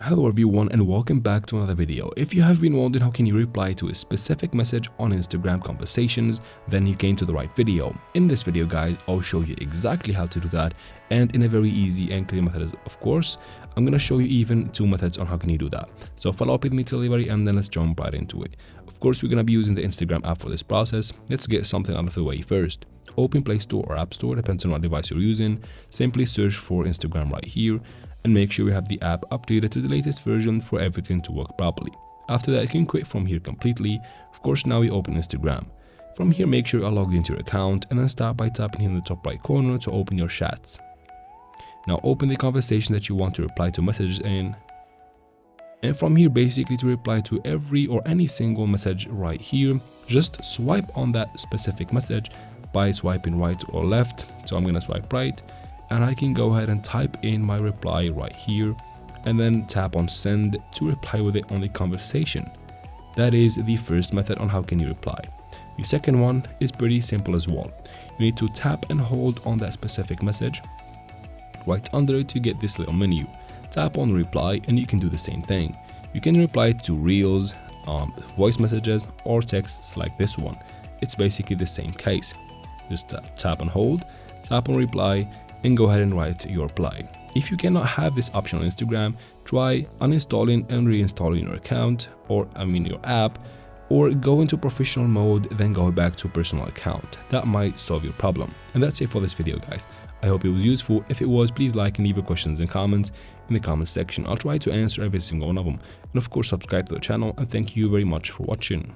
Hello everyone and welcome back to another video. If you have been wondering how can you reply to a specific message on Instagram conversations, then you came to the right video. In this video guys, I'll show you exactly how to do that, and in a very easy and clear method of course. I'm going to show you even two methods on how can you do that. So follow up with me till the very end, then let's jump right into it. Of course, we're going to be using the Instagram app for this process. Let's get something out of the way first. Open Play Store or App Store, depends on what device you're using. Simply search for Instagram right here and make sure you have the app updated to the latest version for everything to work properly. After that, you can quit from here completely. Of course, now we open Instagram. From here, make sure you are logged into your account and then start by tapping here in the top right corner to open your chats. Now open the conversation that you want to reply to messages in. And from here, basically to reply to every or any single message right here, just swipe on that specific message by swiping right or left. So I'm going to swipe right and I can go ahead and type in my reply right here and then tap on send to reply with it on the conversation. That is the first method on how can you reply. The second one is pretty simple as well. You need to tap and hold on that specific message. Right under it, you get this little menu. Tap on reply and you can do the same thing. You can reply to reels, voice messages or texts like this one. It's basically the same case. Just tap and hold, tap on reply and go ahead and write your reply. If you cannot have this option on Instagram, try uninstalling and reinstalling your account or your app, or go into professional mode, then go back to personal account. That might solve your problem. And that's it for this video guys. I hope it was useful. If it was, please like and leave your questions and comments in the comment section. I'll try to answer every single one of them. And of course, subscribe to the channel, and thank you very much for watching.